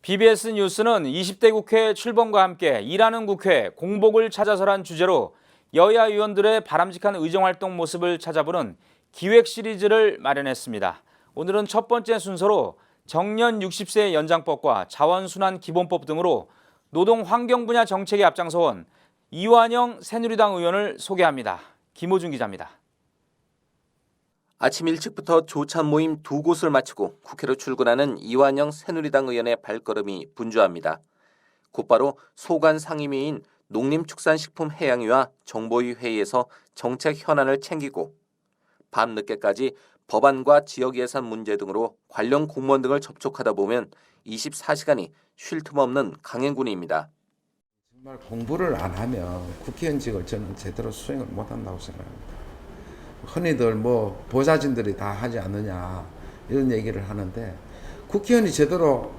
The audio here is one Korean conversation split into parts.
BBS 뉴스는 20대 국회 출범과 함께 일하는 국회 공복을 찾아서란 주제로 여야 의원들의 바람직한 의정활동 모습을 찾아보는 기획 시리즈를 마련했습니다. 오늘은 첫 번째 순서로 정년 60세 연장법과 자원순환 기본법 등으로 노동 환경 분야 정책에 앞장서온 이완영 새누리당 의원을 소개합니다. 김호준 기자입니다. 아침 일찍부터 조찬 모임 두 곳을 마치고 국회로 출근하는 이완영 새누리당 의원의 발걸음이 분주합니다. 곧바로 소관 상임위인 농림축산식품해양위와 정보위 회의에서 정책 현안을 챙기고 밤늦게까지 법안과 지역예산 문제 등으로 관련 공무원 등을 접촉하다 보면 24시간이 쉴 틈 없는 강행군입니다. 정말 공부를 안 하면 국회의원직을 저는 제대로 수행을 못한다고 생각합니다. 흔히들 보좌진들이 다 하지 않느냐 이런 얘기를 하는데 국회의원이 제대로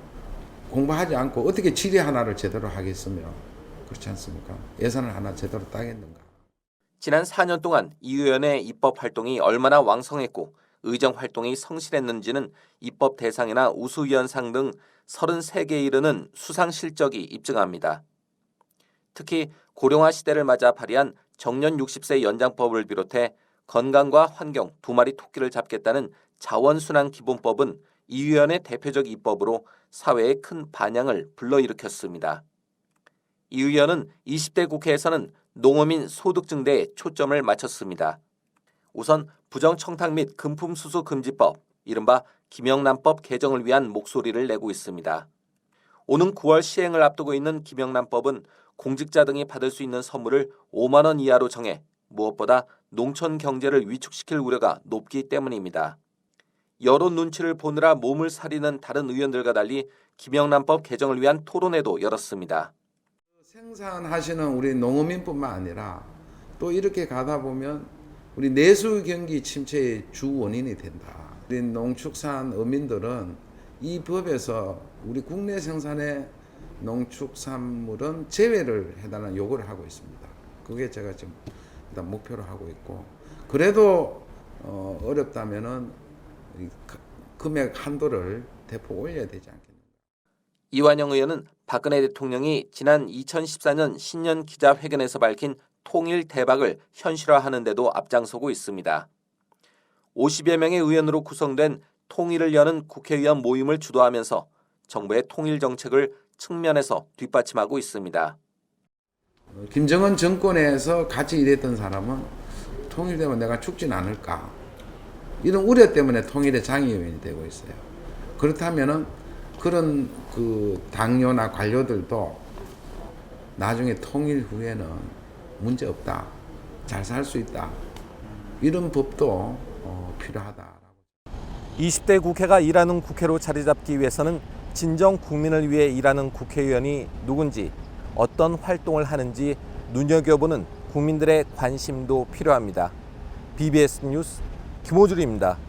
공부하지 않고 어떻게 질의 하나를 제대로 하겠으며 그렇지 않습니까? 예산을 하나 제대로 따겠는가? 지난 4년 동안 이 의원의 입법 활동이 얼마나 왕성했고 의정 활동이 성실했는지는 입법 대상이나 우수위원상 등 33개에 이르는 수상 실적이 입증합니다. 특히 고령화 시대를 맞아 발의한 정년 60세 연장법을 비롯해 건강과 환경 두 마리 토끼를 잡겠다는 자원순환 기본법은 이 의원의 대표적 입법으로 사회에 큰 반향을 불러일으켰습니다. 이 의원은 20대 국회에서는 농어민 소득 증대에 초점을 맞췄습니다. 우선 부정청탁 및 금품수수 금지법, 이른바 김영란법 개정을 위한 목소리를 내고 있습니다. 오는 9월 시행을 앞두고 있는 김영란법은 공직자 등이 받을 수 있는 선물을 5만 원 이하로 정해 무엇보다 농촌 경제를 위축시킬 우려가 높기 때문입니다. 여론 눈치를 보느라 몸을 사리는 다른 의원들과 달리 김영란법 개정을 위한 토론회도 열었습니다. 생산하시는 우리 농어민뿐만 아니라 또 이렇게 가다 보면 우리 내수 경기 침체의 주 원인이 된다. 우리 농축산 어민들은 이 법에서 우리 국내 생산의 농축산물은 제외를 해달라는 요구를 하고 있습니다. 그게 제가 지금 일단 목표로 하고 있고, 그래도 어렵다면은 금액 한도를 대폭 올려야 되지 않겠는가. 이완영 의원은 박근혜 대통령이 지난 2014년 신년 기자회견에서 밝힌 통일 대박을 현실화하는 데도 앞장서고 있습니다. 50여 명의 의원으로 구성된 통일을 여는 국회의원 모임을 주도하면서 정부의 통일 정책을 측면에서 뒷받침하고 있습니다. 김정은 정권에서 같이 일했던 사람은 통일되면 내가 죽진 않을까, 이런 우려 때문에 통일의 장애요인이 되고 있어요. 그렇다면은 그런 당뇨나 관료들도 나중에 통일 후에는 문제 없다, 잘 살 수 있다, 이런 법도 필요하다. 20대 국회가 일하는 국회로 자리 잡기 위해서는 진정 국민을 위해 일하는 국회의원이 누군지, 어떤 활동을 하는지 눈여겨보는 국민들의 관심도 필요합니다. BBS 뉴스 김호준입니다.